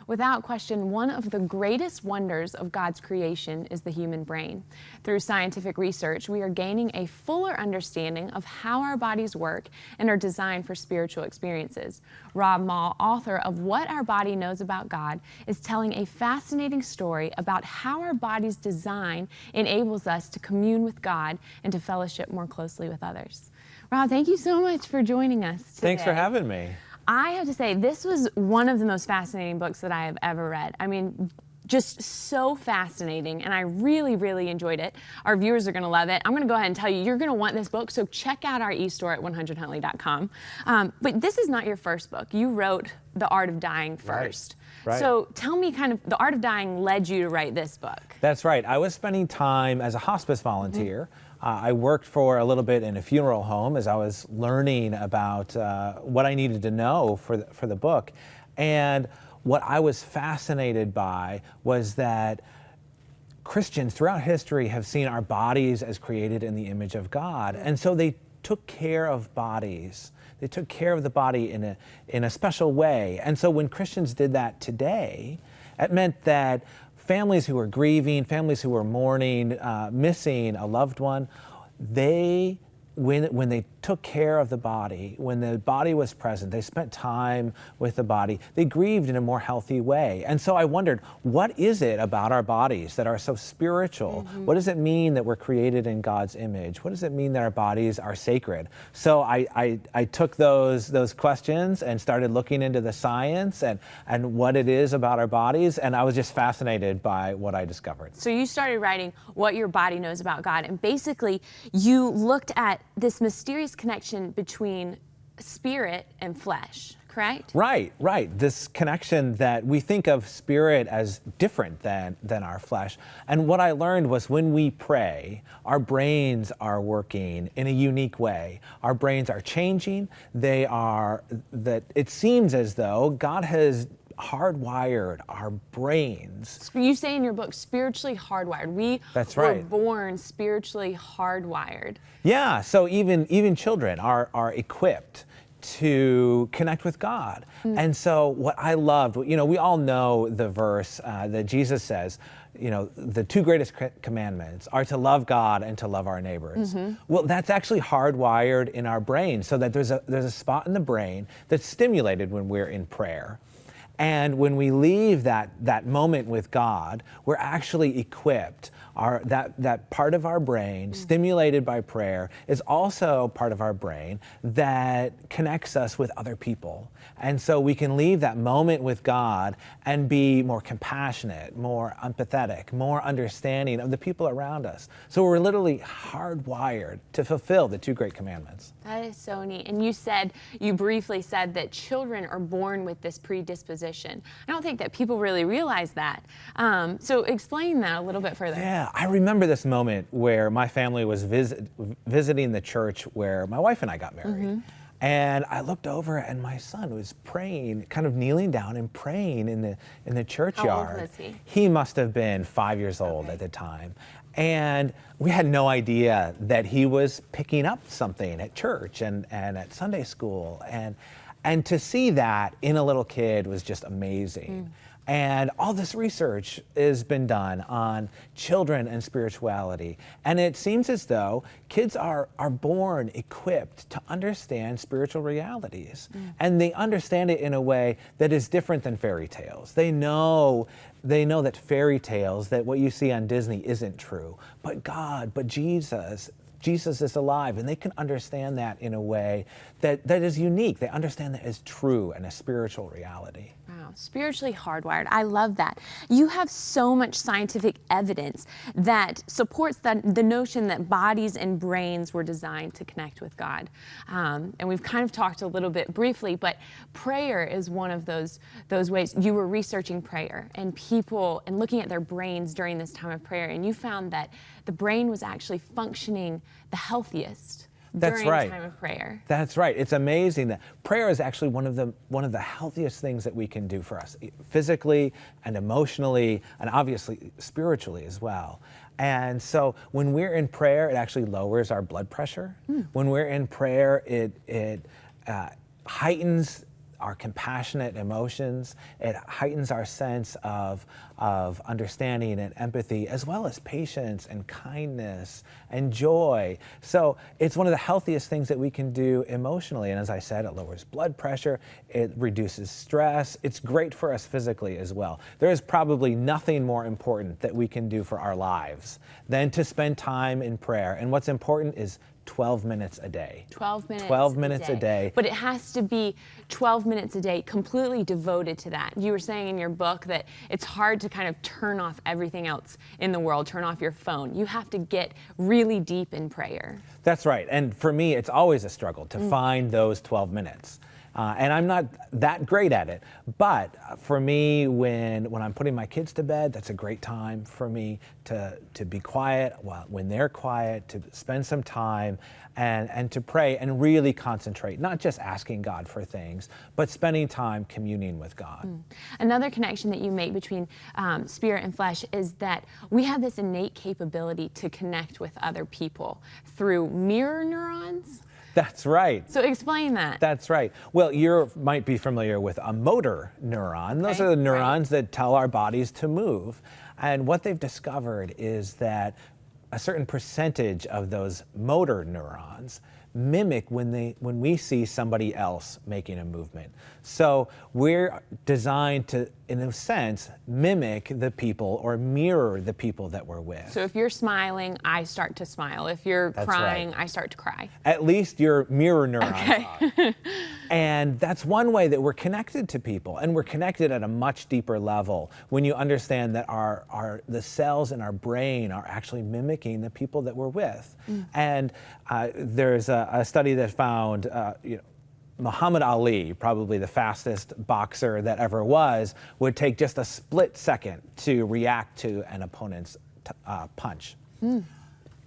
Without question, one of the greatest wonders of God's creation is the human brain. Through scientific research, we are gaining a fuller understanding of how our bodies work and are designed for spiritual experiences. Rob Moll, author of What Our Body Knows About God, is telling a fascinating story about how our body's design enables us to commune with God and to fellowship more closely with others. Rob, thank you so much for joining us today. Thanks for having me. I have to say, this was one of the most fascinating books that I have ever read. I mean, just so fascinating, and I really, really enjoyed it. Our viewers are going to love it. I'm going to go ahead and tell you, you're going to want this book, so check out our e-store at 100huntley.com. But this is not your first book. You wrote The Art of Dying first. Right. So tell me, kind of, The Art of Dying led you to write this book. That's right. I was spending time as a hospice volunteer. I worked for a little bit in a funeral home as I was learning about what I needed to know for the book. And what I was fascinated by was that Christians throughout history have seen our bodies as created in the image of God. And so they took care of bodies. They took care of the body in a special way. And so when Christians did that today, it meant that families who were grieving, families who were mourning, missing a loved one, when they took care of the body, when the body was present, they spent time with the body, they grieved in a more healthy way. And so I wondered, what is it about our bodies that are so spiritual? What does it mean that we're created in God's image? What does it mean that our bodies are sacred? So I took those questions and started looking into the science and what it is about our bodies, and I was just fascinated by what I discovered. So you started writing What Your Body Knows About God, and basically you looked at this mysterious connection between spirit and flesh, correct? Right. This connection that we think of spirit as different than our flesh. And what I learned was when we pray, our brains are working in a unique way. Our brains are changing. It seems as though God has hardwired our brains. You say in your book, spiritually hardwired. That's were right. born spiritually hardwired. Yeah, so even children are equipped to connect with God. And so what I loved, we all know the verse that Jesus says, the two greatest commandments are to love God and to love our neighbors. Well, that's actually hardwired in our brain, so that there's a spot in the brain that's stimulated when we're in prayer. And when we leave that moment with God, we're actually equipped. That part of our brain, stimulated by prayer, is also part of our brain that connects us with other people. And so we can leave that moment with God and be more compassionate, more empathetic, more understanding of the people around us. So we're literally hardwired to fulfill the two great commandments. That is so neat. And you briefly said that children are born with this predisposition. I don't think that people really realize that. So explain that a little bit further. Yeah, I remember this moment where my family was visiting the church where my wife and I got married. And I looked over and my son was praying, kind of kneeling down and praying in the churchyard. How old was he? He must have been 5 years old at the time. And we had no idea that he was picking up something at church and at Sunday school. And to see that in a little kid was just amazing. And all this research has been done on children and spirituality. And it seems as though kids are born equipped to understand spiritual realities. And they understand it in a way that is different than fairy tales. They know that fairy tales, that what you see on Disney isn't true. But God, but Jesus is alive, and they can understand that in a way that is unique. They understand that as true and a spiritual reality. Wow, spiritually hardwired. I love that. You have so much scientific evidence that supports the notion that bodies and brains were designed to connect with God. And we've kind of talked a little bit briefly, but prayer is one of those ways. You were researching prayer and people and looking at their brains during this time of prayer, and you found that the brain was actually functioning the healthiest during the time of prayer. That's right. It's amazing that prayer is actually one of the healthiest things that we can do for us, physically and emotionally, and obviously spiritually as well. And so when we're in prayer, it actually lowers our blood pressure. When we're in prayer, it heightens our compassionate emotions. It heightens our sense of understanding and empathy, as well as patience and kindness and joy. So it's one of the healthiest things that we can do emotionally. And as I said, it lowers blood pressure, it reduces stress. It's great for us physically as well. There is probably nothing more important that we can do for our lives than to spend time in prayer. And what's important is 12 minutes a day. 12 minutes 12 minutes a day. But it has to be 12 minutes a day completely devoted to that. You were saying in your book that it's hard to kind of turn off everything else in the world, turn off your phone. You have to get really deep in prayer. That's right. And for me, it's always a struggle to find those 12 minutes. And I'm not that great at it. But for me, when I'm putting my kids to bed, that's a great time for me to be quiet when they're quiet, to spend some time and to pray and really concentrate, not just asking God for things, but spending time communing with God. Another connection that you make between spirit and flesh is that we have this innate capability to connect with other people through mirror neurons. That's right. So explain that. That's right. Well, you might be familiar with a motor neuron. Those are the neurons that tell our bodies to move. And what they've discovered is that a certain percentage of those motor neurons mimic when we see somebody else making a movement. So we're designed to, in a sense, mimic the people or mirror the people that we're with. So if you're smiling, I start to smile. If you're crying, I start to cry. At least your mirror neurons are. And that's one way that we're connected to people, and we're connected at a much deeper level when you understand that the cells in our brain are actually mimicking the people that we're with. And there's a study that found Muhammad Ali, probably the fastest boxer that ever was, would take just a split second to react to an opponent's punch.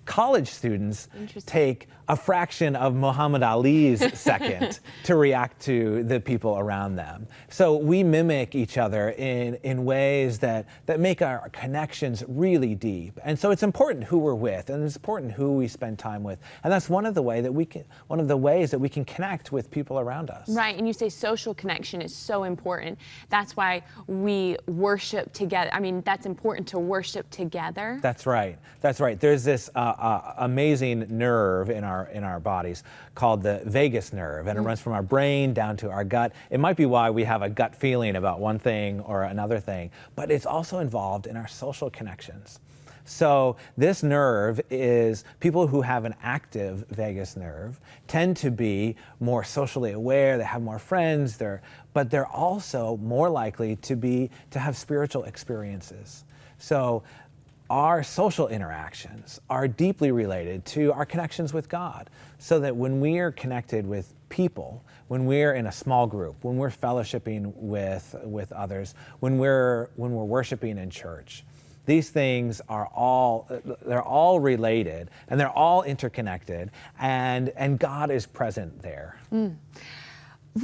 College students take a fraction of Muhammad Ali's second to react to the people around them. So we mimic each other in ways that make our connections really deep. And so it's important who we're with, and it's important who we spend time with. And that's one of the ways that we can connect with people around us. Right, and you say social connection is so important. That's why we worship together. I mean, that's important to worship together. That's right. That's right. There's this amazing nerve in our bodies called the vagus nerve, and it runs from our brain down to our gut. It might be why we have a gut feeling about one thing or another thing, but it's also involved in our social connections. So this nerve is, people who have an active vagus nerve tend to be more socially aware, they have more friends, but they're also more likely to have spiritual experiences. So our social interactions are deeply related to our connections with God, so that when we are connected with people, when we're in a small group, when we're fellowshipping with others, when we're worshiping in church, these things are all related, and they're all interconnected, and God is present there. One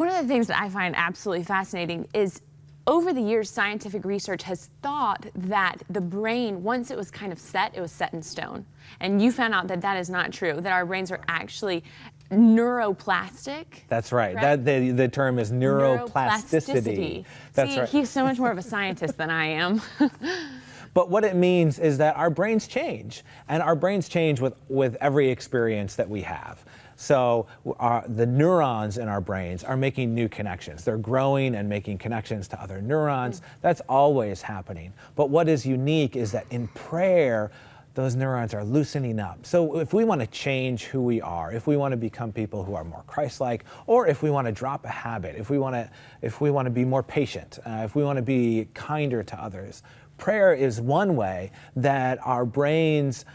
of the things that I find absolutely fascinating is, over the years, scientific research has thought that the brain, once it was kind of set, it was set in stone. And you found out that that is not true, that our brains are actually neuroplastic. That's right. The term is neuroplasticity. That's right. He's so much more of a scientist than I am. But what it means is that our brains change, and our brains change with every experience that we have. So the neurons in our brains are making new connections. They're growing and making connections to other neurons. That's always happening. But what is unique is that in prayer, those neurons are loosening up. So if we want to change who we are, if we want to become people who are more Christ-like, or if we want to drop a habit, if we want to be more patient, if we want to be kinder to others, prayer is one way that our brains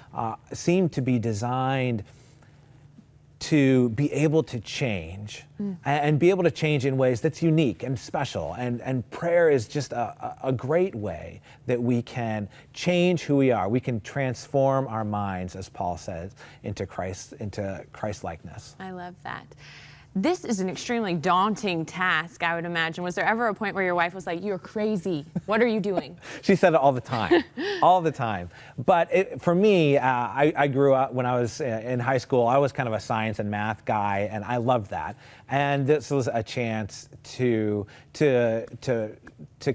seem to be designed to be able to change and be able to change in ways that's unique and special. And prayer is just a great way that we can change who we are. We can transform our minds, as Paul says, into Christ-likeness. I love that. This is an extremely daunting task, I would imagine. Was there ever a point where your wife was like, "You're crazy. What are you doing?" She said it all the time, all the time. But for me, I grew up when I was in high school. I was kind of a science and math guy, and I loved that. And this was a chance to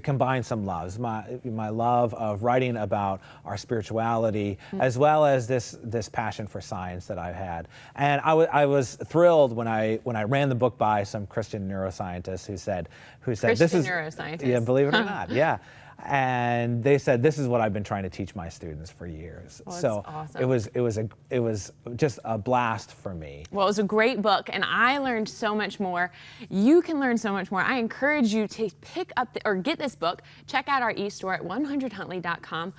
combine some loves, my love of writing about our spirituality, as well as this passion for science that I've had. And I was thrilled when I ran the book by some Christian neuroscientists who said this is neuroscientists. Yeah, believe it or not, yeah. And they said, this is what I've been trying to teach my students for years. Well, so awesome. it was just a blast for me. Well, it was a great book, and I learned so much more. You can learn so much more. I encourage you to pick up or get this book. Check out our e-store at 100huntley.com.